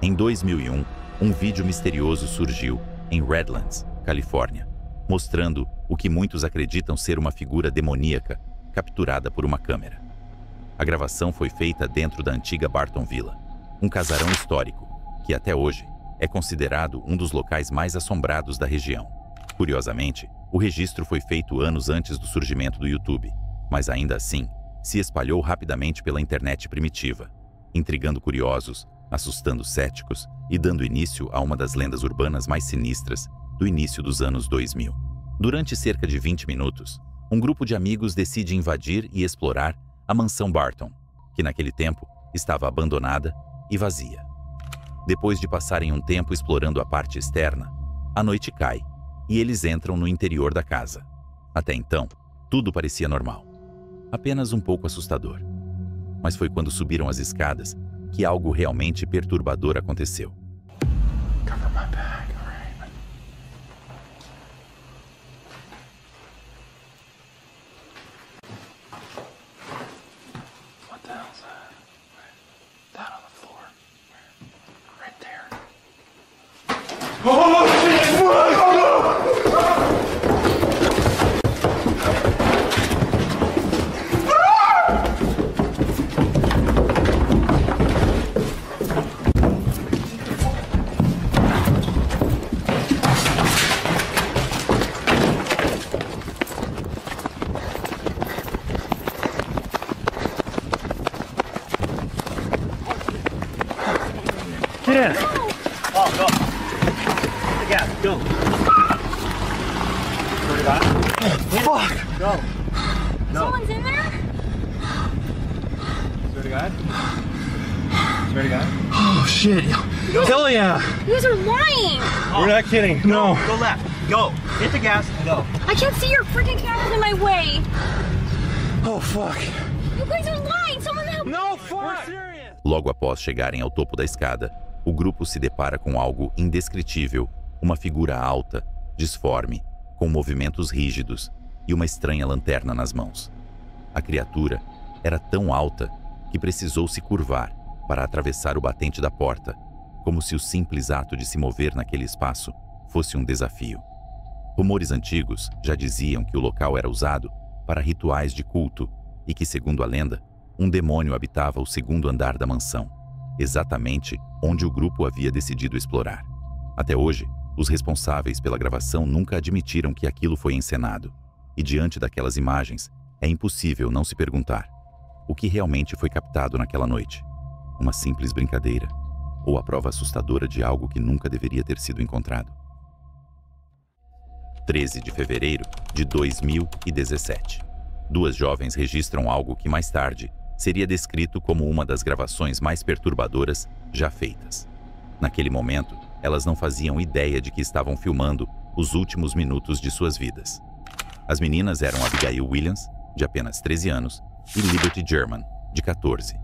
Em 2001, um vídeo misterioso surgiu em Redlands, Califórnia, mostrando o que muitos acreditam ser uma figura demoníaca capturada por uma câmera. A gravação foi feita dentro da antiga Barton Villa, um casarão histórico que até hoje é considerado um dos locais mais assombrados da região. Curiosamente, o registro foi feito anos antes do surgimento do YouTube, mas ainda assim se espalhou rapidamente pela internet primitiva, intrigando curiosos, assustando céticos e dando início a uma das lendas urbanas mais sinistras do início dos anos 2000. Durante cerca de 20 minutos, um grupo de amigos decide invadir e explorar a mansão Barton, que naquele tempo estava abandonada e vazia. Depois de passarem um tempo explorando a parte externa, a noite cai e eles entram no interior da casa. Até então, tudo parecia normal, apenas um pouco assustador. Mas foi quando subiram as escadas que algo realmente perturbador aconteceu. Get in. Oh, go. Yeah, go. Swear to God. Fuck. Go. No. Someone's in there? Swear to God. Swear to God. Oh, shit. Hell yeah. You guys are lying. We're not kidding. No. Go left. Go. Hit the gas and go. I can't see your freaking cameras in my way. Oh, fuck. You guys are lying. Someone help me. No, fuck. We're serious. Logo após chegarem ao topo da escada, o grupo se depara com algo indescritível, uma figura alta, disforme, com movimentos rígidos e uma estranha lanterna nas mãos. A criatura era tão alta que precisou se curvar para atravessar o batente da porta, como se o simples ato de se mover naquele espaço fosse um desafio. Rumores antigos já diziam que o local era usado para rituais de culto e que, segundo a lenda, um demônio habitava o segundo andar da mansão, exatamente onde o grupo havia decidido explorar. Até hoje, os responsáveis pela gravação nunca admitiram que aquilo foi encenado, e diante daquelas imagens, é impossível não se perguntar o que realmente foi captado naquela noite. Uma simples brincadeira, ou a prova assustadora de algo que nunca deveria ter sido encontrado. 13 de fevereiro de 2017. Duas jovens registram algo que mais tarde seria descrito como uma das gravações mais perturbadoras já feitas. Naquele momento, elas não faziam ideia de que estavam filmando os últimos minutos de suas vidas. As meninas eram Abigail Williams, de apenas 13 anos, e Liberty German, de 14.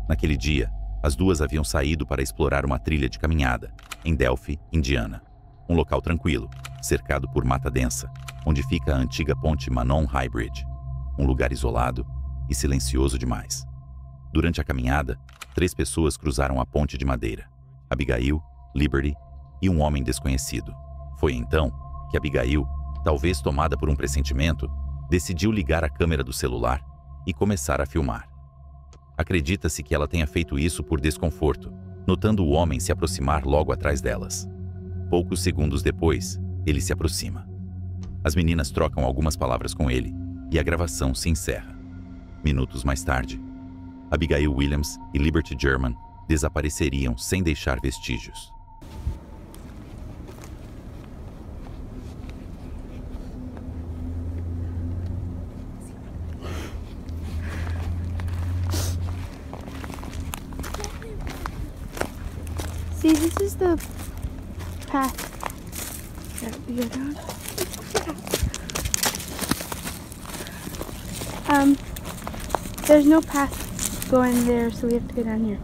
Naquele dia, as duas haviam saído para explorar uma trilha de caminhada, em Delphi, Indiana. Um local tranquilo, cercado por mata densa, onde fica a antiga ponte Manon High Bridge. Um lugar isolado e silencioso demais. Durante a caminhada, 3 pessoas cruzaram a ponte de madeira: Abigail, Liberty e um homem desconhecido. Foi então que Abigail, talvez tomada por um pressentimento, decidiu ligar a câmera do celular e começar a filmar. Acredita-se que ela tenha feito isso por desconforto, notando o homem se aproximar logo atrás delas. Poucos segundos depois, ele se aproxima. As meninas trocam algumas palavras com ele e a gravação se encerra. Minutos mais tarde, Abigail Williams e Liberty German desapareceriam sem deixar vestígios. See, this is the path that we go down. There's no path going there, so we have to go down here.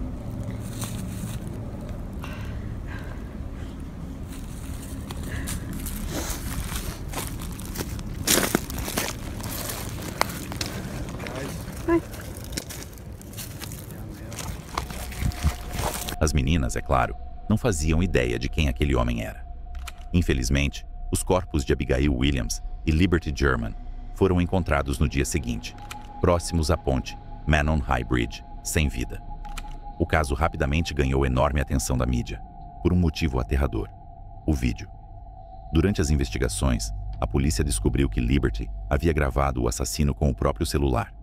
Hi. As meninas, é claro, não faziam ideia de quem aquele homem era. Infelizmente, os corpos de Abigail Williams e Liberty German foram encontrados no dia seguinte, próximos à ponte Manon High Bridge, sem vida. O caso rapidamente ganhou enorme atenção da mídia, por um motivo aterrador: o vídeo. Durante as investigações, a polícia descobriu que Liberty havia gravado o assassino com o próprio celular.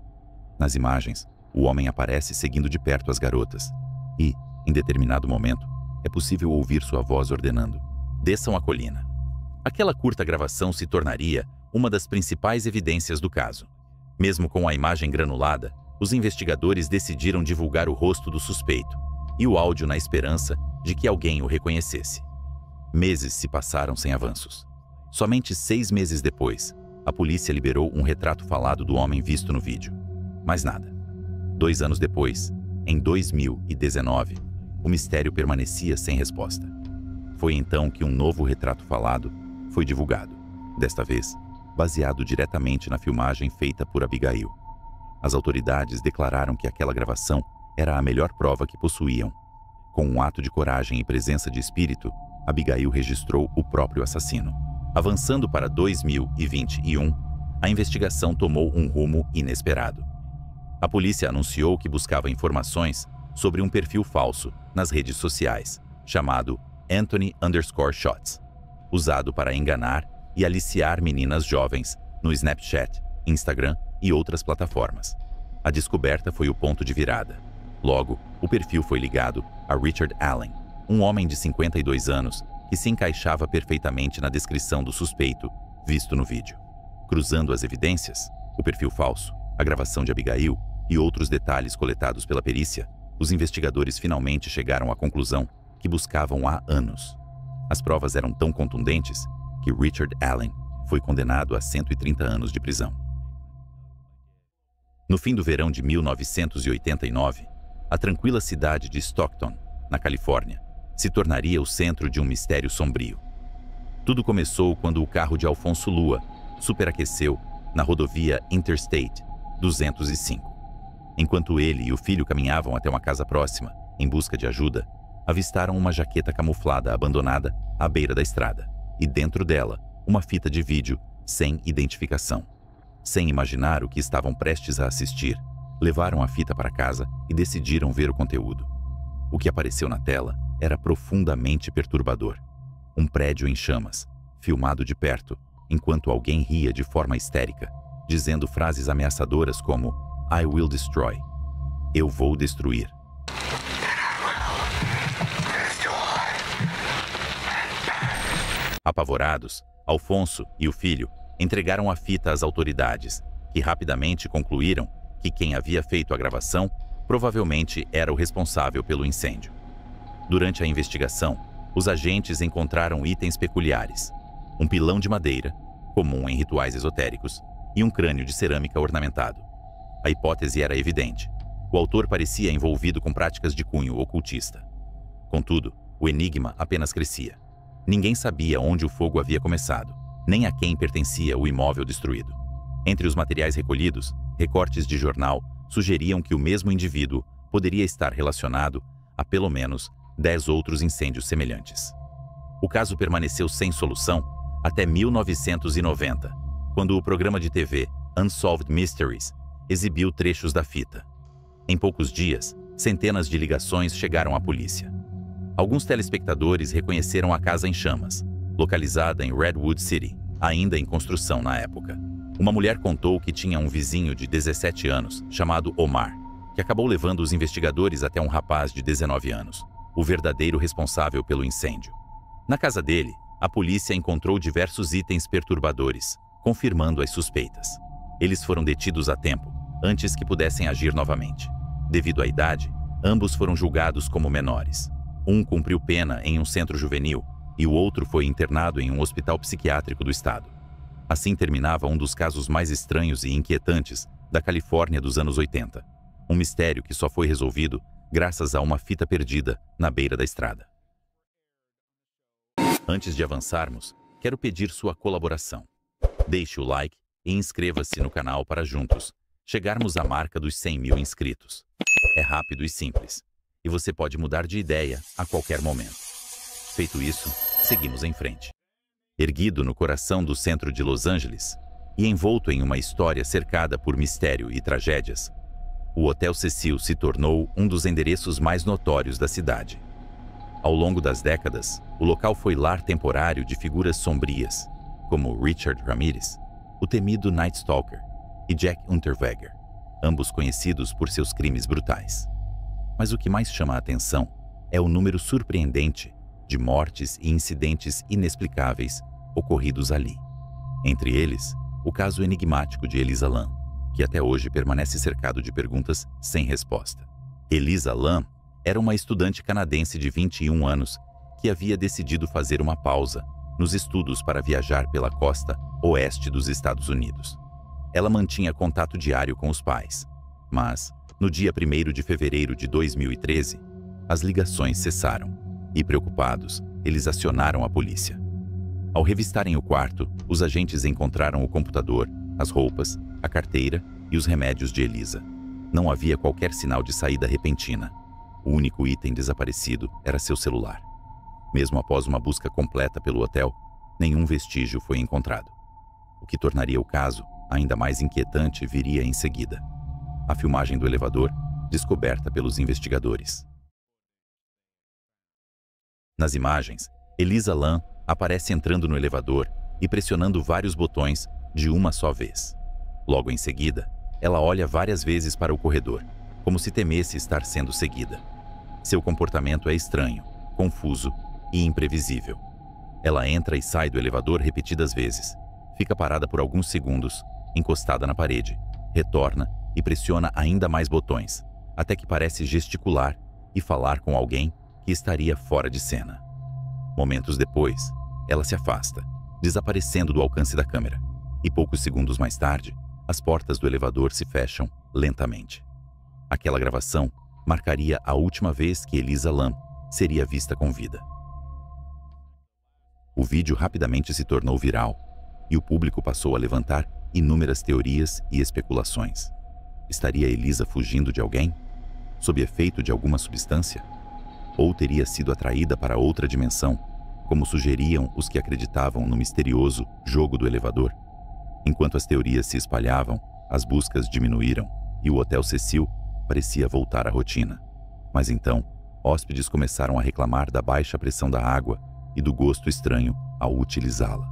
Nas imagens, o homem aparece seguindo de perto as garotas e, em determinado momento, é possível ouvir sua voz ordenando: "Desçam a colina." Aquela curta gravação se tornaria uma das principais evidências do caso. Mesmo com a imagem granulada, os investigadores decidiram divulgar o rosto do suspeito e o áudio na esperança de que alguém o reconhecesse. Meses se passaram sem avanços. Somente 6 meses depois, a polícia liberou um retrato falado do homem visto no vídeo. Mas nada. 2 anos depois, em 2019, o mistério permanecia sem resposta. Foi então que um novo retrato falado foi divulgado, desta vez baseado diretamente na filmagem feita por Abigail. As autoridades declararam que aquela gravação era a melhor prova que possuíam. Com um ato de coragem e presença de espírito, Abigail registrou o próprio assassino. Avançando para 2021, a investigação tomou um rumo inesperado. A polícia anunciou que buscava informações sobre um perfil falso nas redes sociais, chamado Anthony_Shots, usado para enganar e aliciar meninas jovens no Snapchat, Instagram e outras plataformas. A descoberta foi o ponto de virada. Logo, o perfil foi ligado a Richard Allen, um homem de 52 anos que se encaixava perfeitamente na descrição do suspeito visto no vídeo. Cruzando as evidências, o perfil falso, a gravação de Abigail e outros detalhes coletados pela perícia, os investigadores finalmente chegaram à conclusão que buscavam há anos. As provas eram tão contundentes que Richard Allen foi condenado a 130 anos de prisão. No fim do verão de 1989, a tranquila cidade de Stockton, na Califórnia, se tornaria o centro de um mistério sombrio. Tudo começou quando o carro de Alfonso Lua superaqueceu na rodovia Interstate 205. Enquanto ele e o filho caminhavam até uma casa próxima, em busca de ajuda, avistaram uma jaqueta camuflada abandonada à beira da estrada, e dentro dela, uma fita de vídeo sem identificação. Sem imaginar o que estavam prestes a assistir, levaram a fita para casa e decidiram ver o conteúdo. O que apareceu na tela era profundamente perturbador. Um prédio em chamas, filmado de perto, enquanto alguém ria de forma histérica, dizendo frases ameaçadoras como "I will destroy", "Eu vou destruir". Apavorados, Alfonso e o filho entregaram a fita às autoridades, que rapidamente concluíram que quem havia feito a gravação provavelmente era o responsável pelo incêndio. Durante a investigação, os agentes encontraram itens peculiares: um pilão de madeira, comum em rituais esotéricos, e um crânio de cerâmica ornamentado. A hipótese era evidente. O autor parecia envolvido com práticas de cunho ocultista. Contudo, o enigma apenas crescia. Ninguém sabia onde o fogo havia começado, nem a quem pertencia o imóvel destruído. Entre os materiais recolhidos, recortes de jornal sugeriam que o mesmo indivíduo poderia estar relacionado a pelo menos 10 outros incêndios semelhantes. O caso permaneceu sem solução até 1990, quando o programa de TV Unsolved Mysteries exibiu trechos da fita. Em poucos dias, centenas de ligações chegaram à polícia. Alguns telespectadores reconheceram a casa em chamas, localizada em Redwood City, ainda em construção na época. Uma mulher contou que tinha um vizinho de 17 anos, chamado Omar, que acabou levando os investigadores até um rapaz de 19 anos, o verdadeiro responsável pelo incêndio. Na casa dele, a polícia encontrou diversos itens perturbadores, confirmando as suspeitas. Eles foram detidos a tempo, antes que pudessem agir novamente. Devido à idade, ambos foram julgados como menores. Um cumpriu pena em um centro juvenil e o outro foi internado em um hospital psiquiátrico do estado. Assim terminava um dos casos mais estranhos e inquietantes da Califórnia dos anos 80. Um mistério que só foi resolvido graças a uma fita perdida na beira da estrada. Antes de avançarmos, quero pedir sua colaboração. Deixe o like e inscreva-se no canal para juntos chegarmos à marca dos 100 mil inscritos. É rápido e simples, e você pode mudar de ideia a qualquer momento. Feito isso, seguimos em frente. Erguido no coração do centro de Los Angeles e envolto em uma história cercada por mistério e tragédias, o Hotel Cecil se tornou um dos endereços mais notórios da cidade. Ao longo das décadas, o local foi lar temporário de figuras sombrias, como Richard Ramirez, o temido Night Stalker, e Jack Unterweger, ambos conhecidos por seus crimes brutais. Mas o que mais chama a atenção é o número surpreendente de mortes e incidentes inexplicáveis ocorridos ali. Entre eles, o caso enigmático de Elisa Lam, que até hoje permanece cercado de perguntas sem resposta. Elisa Lam era uma estudante canadense de 21 anos que havia decidido fazer uma pausa nos estudos para viajar pela costa oeste dos Estados Unidos. Ela mantinha contato diário com os pais, mas, no dia 1º de fevereiro de 2013, as ligações cessaram e, preocupados, eles acionaram a polícia. Ao revistarem o quarto, os agentes encontraram o computador, as roupas, a carteira e os remédios de Elisa. Não havia qualquer sinal de saída repentina. O único item desaparecido era seu celular. Mesmo após uma busca completa pelo hotel, nenhum vestígio foi encontrado. O que tornaria o caso ainda mais inquietante viria em seguida. A filmagem do elevador, descoberta pelos investigadores. Nas imagens, Elisa Lam aparece entrando no elevador e pressionando vários botões de uma só vez. Logo em seguida, ela olha várias vezes para o corredor, como se temesse estar sendo seguida. Seu comportamento é estranho, confuso e imprevisível. Ela entra e sai do elevador repetidas vezes, fica parada por alguns segundos, encostada na parede, retorna e pressiona ainda mais botões, até que parece gesticular e falar com alguém que estaria fora de cena. Momentos depois, ela se afasta, desaparecendo do alcance da câmera, e poucos segundos mais tarde, as portas do elevador se fecham lentamente. Aquela gravação marcaria a última vez que Elisa Lam seria vista com vida. O vídeo rapidamente se tornou viral e o público passou a levantar inúmeras teorias e especulações. Estaria Elisa fugindo de alguém? Sob efeito de alguma substância? Ou teria sido atraída para outra dimensão, como sugeriam os que acreditavam no misterioso jogo do elevador? Enquanto as teorias se espalhavam, as buscas diminuíram e o Hotel Cecil parecia voltar à rotina. Mas então, hóspedes começaram a reclamar da baixa pressão da água e do gosto estranho ao utilizá-la.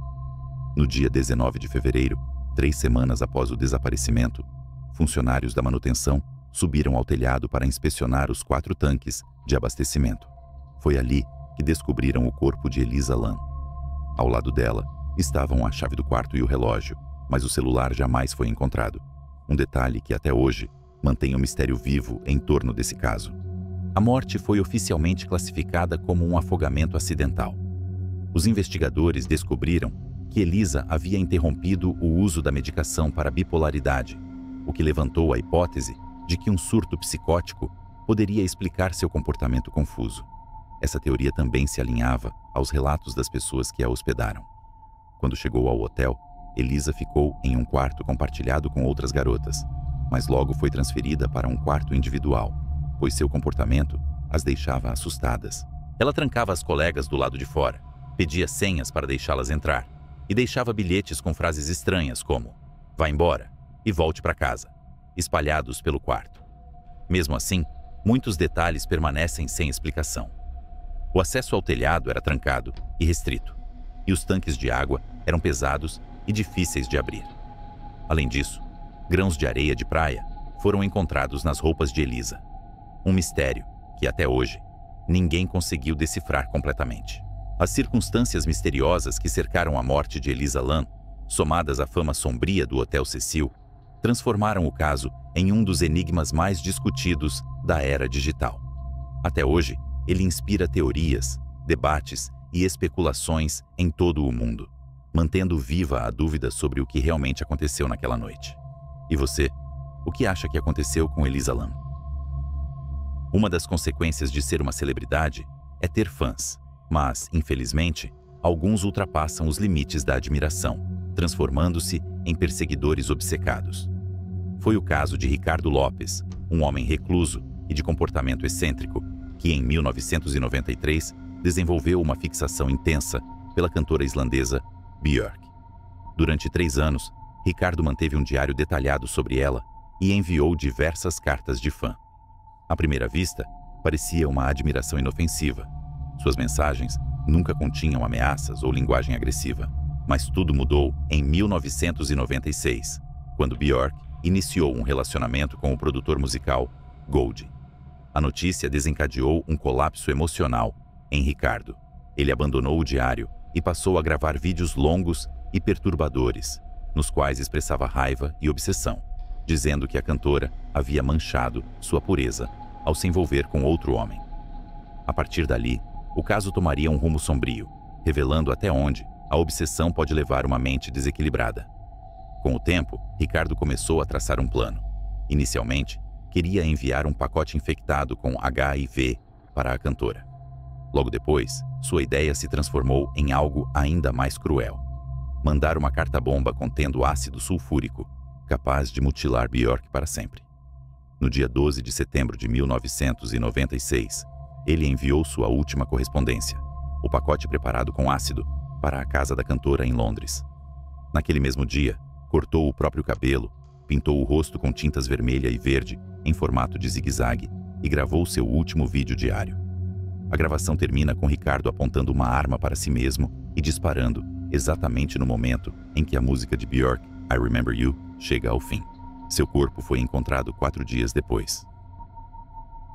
No dia 19 de fevereiro, 3 semanas após o desaparecimento, funcionários da manutenção subiram ao telhado para inspecionar os 4 tanques de abastecimento. Foi ali que descobriram o corpo de Elisa Lam. Ao lado dela estavam a chave do quarto e o relógio, mas o celular jamais foi encontrado. Um detalhe que até hoje mantém o mistério vivo em torno desse caso. A morte foi oficialmente classificada como um afogamento acidental. Os investigadores descobriram que Elisa havia interrompido o uso da medicação para bipolaridade, o que levantou a hipótese de que um surto psicótico poderia explicar seu comportamento confuso. Essa teoria também se alinhava aos relatos das pessoas que a hospedaram. Quando chegou ao hotel, Elisa ficou em um quarto compartilhado com outras garotas, mas logo foi transferida para um quarto individual, pois seu comportamento as deixava assustadas. Ela trancava as colegas do lado de fora, pedia senhas para deixá-las entrar e deixava bilhetes com frases estranhas como "vá embora" e "volte para casa", espalhados pelo quarto. Mesmo assim, muitos detalhes permanecem sem explicação. O acesso ao telhado era trancado e restrito, e os tanques de água eram pesados e difíceis de abrir. Além disso, grãos de areia de praia foram encontrados nas roupas de Elisa. Um mistério que, até hoje, ninguém conseguiu decifrar completamente. As circunstâncias misteriosas que cercaram a morte de Elisa Lam, somadas à fama sombria do Hotel Cecil, transformaram o caso em um dos enigmas mais discutidos da era digital. Até hoje, ele inspira teorias, debates e especulações em todo o mundo, mantendo viva a dúvida sobre o que realmente aconteceu naquela noite. E você, o que acha que aconteceu com Elisa Lam? Uma das consequências de ser uma celebridade é ter fãs, mas, infelizmente, alguns ultrapassam os limites da admiração, transformando-se em perseguidores obcecados. Foi o caso de Ricardo Lopes, um homem recluso e de comportamento excêntrico, que em 1993 desenvolveu uma fixação intensa pela cantora islandesa Björk. Durante 3 anos, Ricardo manteve um diário detalhado sobre ela e enviou diversas cartas de fã. À primeira vista, parecia uma admiração inofensiva. Suas mensagens nunca continham ameaças ou linguagem agressiva. Mas tudo mudou em 1996, quando Björk iniciou um relacionamento com o produtor musical Gold. A notícia desencadeou um colapso emocional em Ricardo. Ele abandonou o diário e passou a gravar vídeos longos e perturbadores, nos quais expressava raiva e obsessão, dizendo que a cantora havia manchado sua pureza ao se envolver com outro homem. A partir dali, o caso tomaria um rumo sombrio, revelando até onde a obsessão pode levar uma mente desequilibrada. Com o tempo, Ricardo começou a traçar um plano. Inicialmente, queria enviar um pacote infectado com HIV para a cantora. Logo depois, sua ideia se transformou em algo ainda mais cruel. Mandar uma carta-bomba contendo ácido sulfúrico, capaz de mutilar Björk para sempre. No dia 12 de setembro de 1996, ele enviou sua última correspondência, o pacote preparado com ácido, para a casa da cantora em Londres. Naquele mesmo dia, cortou o próprio cabelo, pintou o rosto com tintas vermelha e verde em formato de zigue-zague e gravou seu último vídeo diário. A gravação termina com Ricardo apontando uma arma para si mesmo e disparando exatamente no momento em que a música de Björk, I Remember You, chega ao fim. Seu corpo foi encontrado 4 dias depois.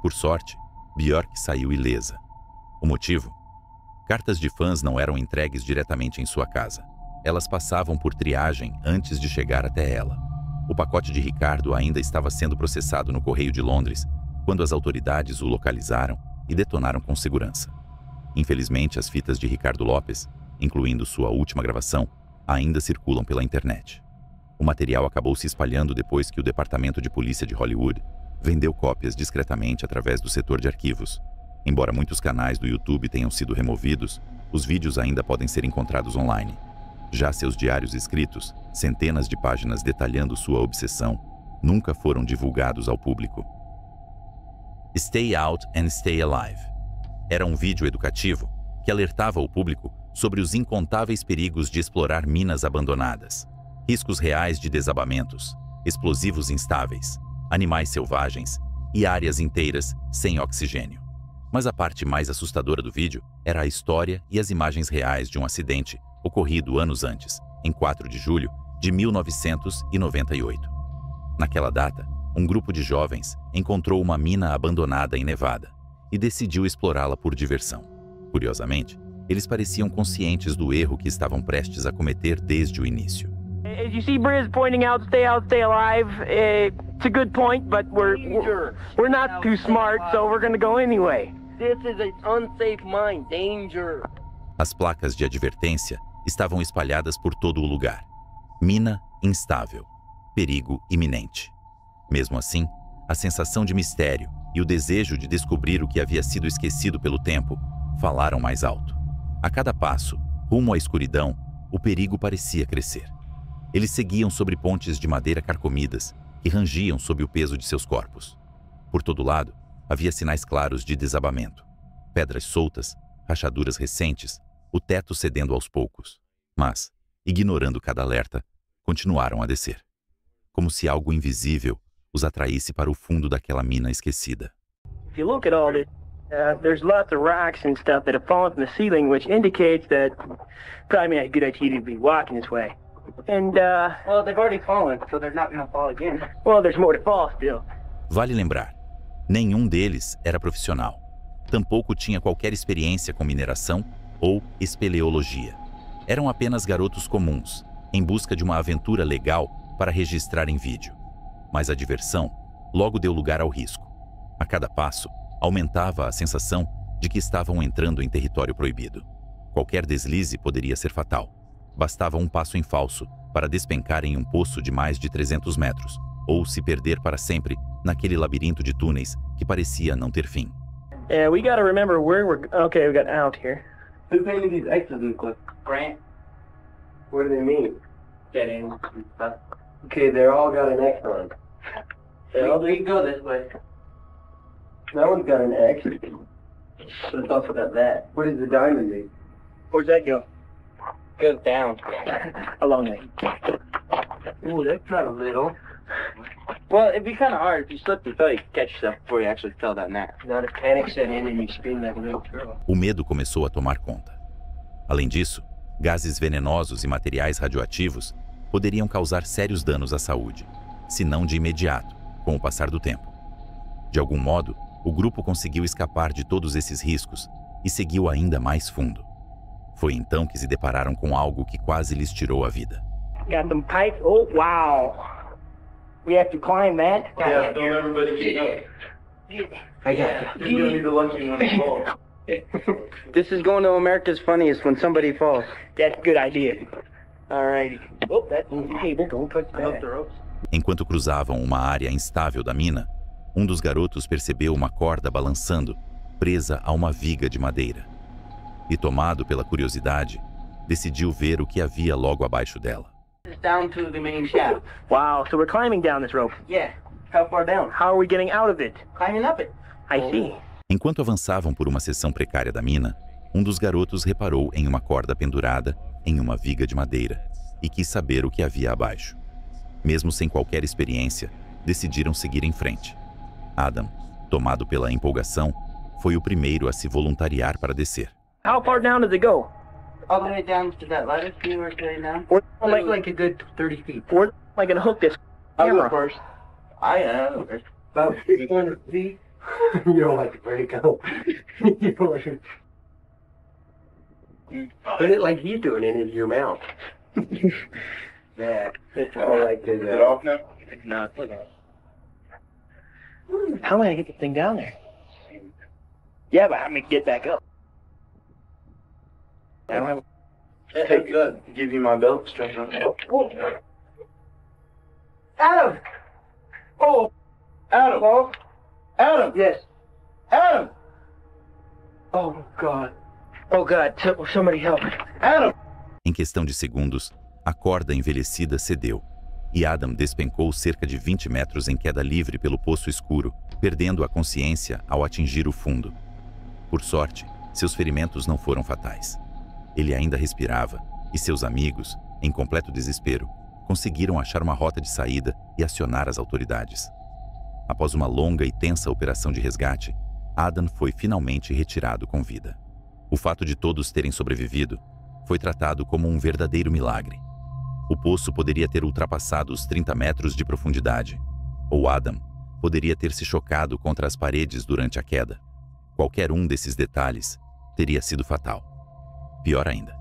Por sorte, Björk saiu ilesa. O motivo? Cartas de fãs não eram entregues diretamente em sua casa. Elas passavam por triagem antes de chegar até ela. O pacote de Ricardo ainda estava sendo processado no Correio de Londres, quando as autoridades o localizaram e detonaram com segurança. Infelizmente, as fitas de Ricardo Lopes, incluindo sua última gravação, ainda circulam pela internet. O material acabou se espalhando depois que o Departamento de Polícia de Hollywood vendeu cópias discretamente através do setor de arquivos. Embora muitos canais do YouTube tenham sido removidos, os vídeos ainda podem ser encontrados online. Já seus diários escritos, centenas de páginas detalhando sua obsessão, nunca foram divulgados ao público. Stay Out and Stay Alive. Era um vídeo educativo que alertava o público sobre os incontáveis perigos de explorar minas abandonadas, riscos reais de desabamentos, explosivos instáveis, animais selvagens e áreas inteiras sem oxigênio. Mas a parte mais assustadora do vídeo era a história e as imagens reais de um acidente ocorrido anos antes, em 4 de julho de 1998. Naquela data, um grupo de jovens encontrou uma mina abandonada em Nevada e decidiu explorá-la por diversão. Curiosamente, eles pareciam conscientes do erro que estavam prestes a cometer desde o início. As you see Briz pointing out, stay alive. It's a good point, but we're not too smart, so we're going to go anyway. This is an unsafe mine, danger. As placas de advertência estavam espalhadas por todo o lugar. Mina instável, perigo iminente. Mesmo assim, a sensação de mistério e o desejo de descobrir o que havia sido esquecido pelo tempo falaram mais alto. A cada passo, rumo à escuridão, o perigo parecia crescer. Eles seguiam sobre pontes de madeira carcomidas que rangiam sob o peso de seus corpos. Por todo lado, havia sinais claros de desabamento. Pedras soltas, rachaduras recentes, o teto cedendo aos poucos. Mas, ignorando cada alerta, continuaram a descer. Como se algo invisível os atraísse para o fundo daquela mina esquecida. If you look at all this, there's lots of rocks and stuff that have fallen from the ceiling, which indicates that probably not a good idea to be walking this way. And, well, they've already fallen, so they're not gonna fall again. Well, there's more to fall still. Vale lembrar, nenhum deles era profissional. Tampouco tinha qualquer experiência com mineração ou espeleologia. Eram apenas garotos comuns, em busca de uma aventura legal para registrar em vídeo. Mas a diversão logo deu lugar ao risco. A cada passo, aumentava a sensação de que estavam entrando em território proibido. Qualquer deslize poderia ser fatal. Bastava um passo em falso para despencar em um poço de mais de 300 metros, ou se perder para sempre naquele labirinto de túneis que parecia não ter fim. Yeah, we gotta remember where we're... Okay, we got out here. Who painted these X's in the cliff? Grant. What do they mean? Dead ends and stuff. Okay, they're all got an X on them. We can go this way. That one's got an X. What's off about that? What does the diamond mean? Where's that go? Goes down. Along there. Ooh, that's not a little. Well, it'd be kind of hard if you slipped and fell. You could catch yourself before you actually fell down there. Not if panic set in and you spin like a little girl. O medo começou a tomar conta. Além disso, gases venenosos e materiais radioativos poderiam causar sérios danos à saúde, se não de imediato, com o passar do tempo. De algum modo, o grupo conseguiu escapar de todos esses riscos e seguiu ainda mais fundo. Foi então que se depararam com algo que quase lhes tirou a vida. Got them pipes. Oh, wow. We have to climb that? Yeah, don't everybody get up. I got you. You're gonna be the lucky one to fall. This is going to America's Funniest when somebody falls. That's a good idea. Alrighty. Oh, that's on the table. Don't touch that. Enquanto cruzavam uma área instável da mina, um dos garotos percebeu uma corda balançando, presa a uma viga de madeira. E, tomado pela curiosidade, decidiu ver o que havia logo abaixo dela. It's down to the main shaft. Wow, so we're climbing down this rope. Yeah. How far down? How are we getting out of it? Climbing up it. I see. Enquanto avançavam por uma seção precária da mina, um dos garotos reparou em uma corda pendurada em uma viga de madeira e quis saber o que havia abaixo. Mesmo sem qualquer experiência, decidiram seguir em frente. Adam, tomado pela empolgação, foi o primeiro a se voluntariar para descer. How far down does it go? All the way down to that ladder. See where it's going down? We're Like a good 30 feet. We're like gonna hook this I'll camera. go first. I am. About 600 feet. You don't like to break out. You don't like to... Put it like he's doing it into your mouth. Yeah. It's all like this. Is it off now? No, it's not. How am I gonna get this thing down there? Yeah, but how am I gonna get back up? I don't have. Hey, good. Give you my belt string on. Adam! Oh, Adam. Hello? Adam. Yes. Adam. Oh God. Oh God. Somebody help. Adam. Em questão de segundos, a corda envelhecida cedeu e Adam despencou cerca de 20 metros em queda livre pelo poço escuro, perdendo a consciência ao atingir o fundo. Por sorte, seus ferimentos não foram fatais. Ele ainda respirava e seus amigos, em completo desespero, conseguiram achar uma rota de saída e acionar as autoridades. Após uma longa e tensa operação de resgate, Adam foi finalmente retirado com vida. O fato de todos terem sobrevivido foi tratado como um verdadeiro milagre. O poço poderia ter ultrapassado os 30 metros de profundidade, ou Adam poderia ter se chocado contra as paredes durante a queda. Qualquer um desses detalhes teria sido fatal. Pior ainda,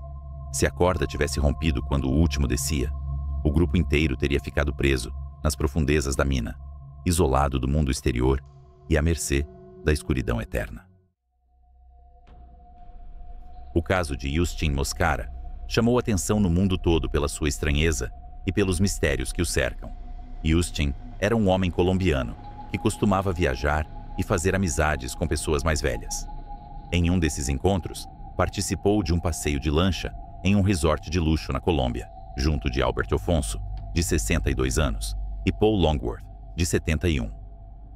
se a corda tivesse rompido quando o último descia, o grupo inteiro teria ficado preso nas profundezas da mina, isolado do mundo exterior e à mercê da escuridão eterna. O caso de Justin Moscara chamou atenção no mundo todo pela sua estranheza e pelos mistérios que o cercam. Justin era um homem colombiano que costumava viajar e fazer amizades com pessoas mais velhas. Em um desses encontros, participou de um passeio de lancha em um resort de luxo na Colômbia, junto de Albert Afonso, de 62 anos, e Paul Longworth, de 71.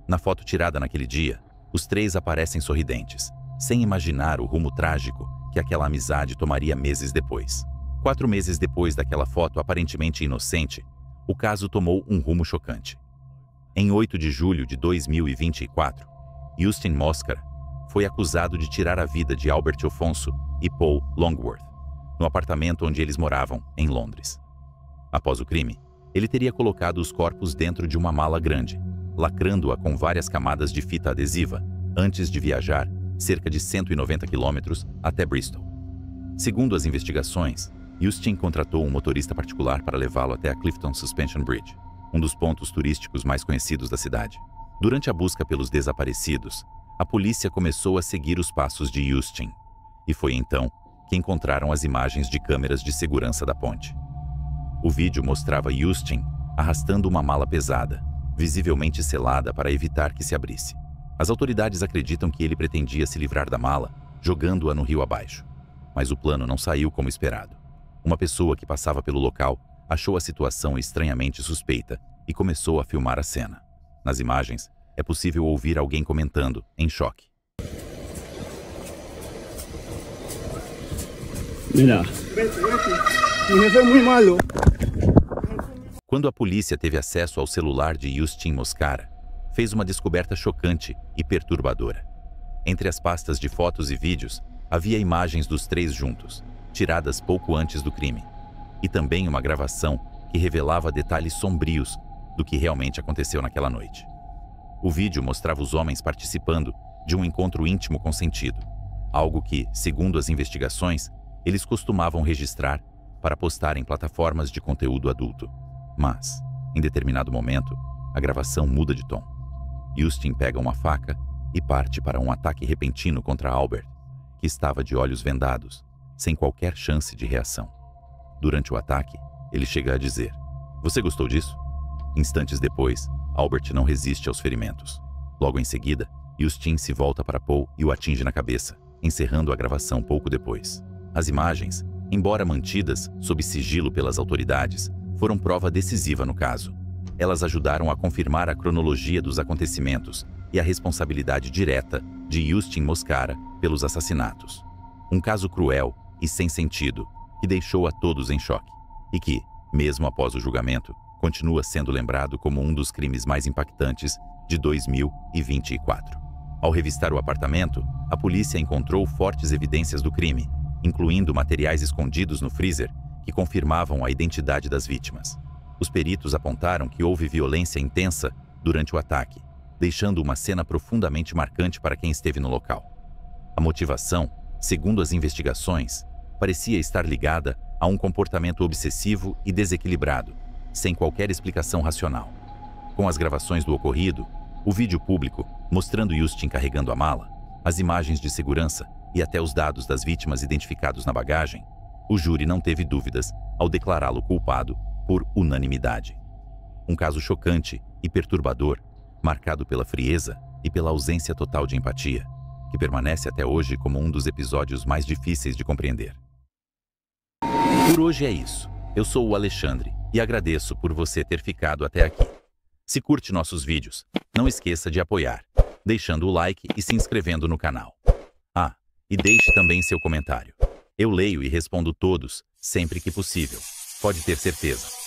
Na foto tirada naquele dia, os três aparecem sorridentes, sem imaginar o rumo trágico que aquela amizade tomaria meses depois. 4 meses depois daquela foto aparentemente inocente, o caso tomou um rumo chocante. Em 8 de julho de 2024, Justin Moscara foi acusado de tirar a vida de Albert Afonso e Paul Longworth, no apartamento onde eles moravam, em Londres. Após o crime, ele teria colocado os corpos dentro de uma mala grande, lacrando-a com várias camadas de fita adesiva, antes de viajar cerca de 190 quilômetros até Bristol. Segundo as investigações, Justin contratou um motorista particular para levá-lo até a Clifton Suspension Bridge, um dos pontos turísticos mais conhecidos da cidade. Durante a busca pelos desaparecidos, a polícia começou a seguir os passos de Justin, e foi então que encontraram as imagens de câmeras de segurança da ponte. O vídeo mostrava Justin arrastando uma mala pesada, visivelmente selada para evitar que se abrisse. As autoridades acreditam que ele pretendia se livrar da mala, jogando-a no rio abaixo. Mas o plano não saiu como esperado. Uma pessoa que passava pelo local achou a situação estranhamente suspeita e começou a filmar a cena. Nas imagens, é possível ouvir alguém comentando, em choque: Mira, mi jefe es muy malo. Quando a polícia teve acesso ao celular de Justin Moscara, fez uma descoberta chocante e perturbadora. Entre as pastas de fotos e vídeos, havia imagens dos três juntos, tiradas pouco antes do crime, e também uma gravação que revelava detalhes sombrios do que realmente aconteceu naquela noite. O vídeo mostrava os homens participando de um encontro íntimo consentido, algo que, segundo as investigações, eles costumavam registrar para postar em plataformas de conteúdo adulto. Mas, em determinado momento, a gravação muda de tom. Justin pega uma faca e parte para um ataque repentino contra Albert, que estava de olhos vendados, sem qualquer chance de reação. Durante o ataque, ele chega a dizer: "Você gostou disso?" Instantes depois, Albert não resiste aos ferimentos. Logo em seguida, Justin se volta para Paul e o atinge na cabeça, encerrando a gravação pouco depois. As imagens, embora mantidas sob sigilo pelas autoridades, foram prova decisiva no caso. Elas ajudaram a confirmar a cronologia dos acontecimentos e a responsabilidade direta de Justin Moscara pelos assassinatos. Um caso cruel e sem sentido, que deixou a todos em choque, e que, mesmo após o julgamento, continua sendo lembrado como um dos crimes mais impactantes de 2024. Ao revistar o apartamento, a polícia encontrou fortes evidências do crime, incluindo materiais escondidos no freezer que confirmavam a identidade das vítimas. Os peritos apontaram que houve violência intensa durante o ataque, deixando uma cena profundamente marcante para quem esteve no local. A motivação, segundo as investigações, parecia estar ligada a um comportamento obsessivo e desequilibrado, sem qualquer explicação racional. Com as gravações do ocorrido, o vídeo público mostrando Justin carregando a mala, as imagens de segurança e até os dados das vítimas identificados na bagagem, o júri não teve dúvidas ao declará-lo culpado por unanimidade. Um caso chocante e perturbador, marcado pela frieza e pela ausência total de empatia, que permanece até hoje como um dos episódios mais difíceis de compreender. Por hoje é isso. Eu sou o Alexandre e agradeço por você ter ficado até aqui. Se curte nossos vídeos, não esqueça de apoiar, deixando o like e se inscrevendo no canal. Ah, e deixe também seu comentário. Eu leio e respondo todos, sempre que possível. Pode ter certeza.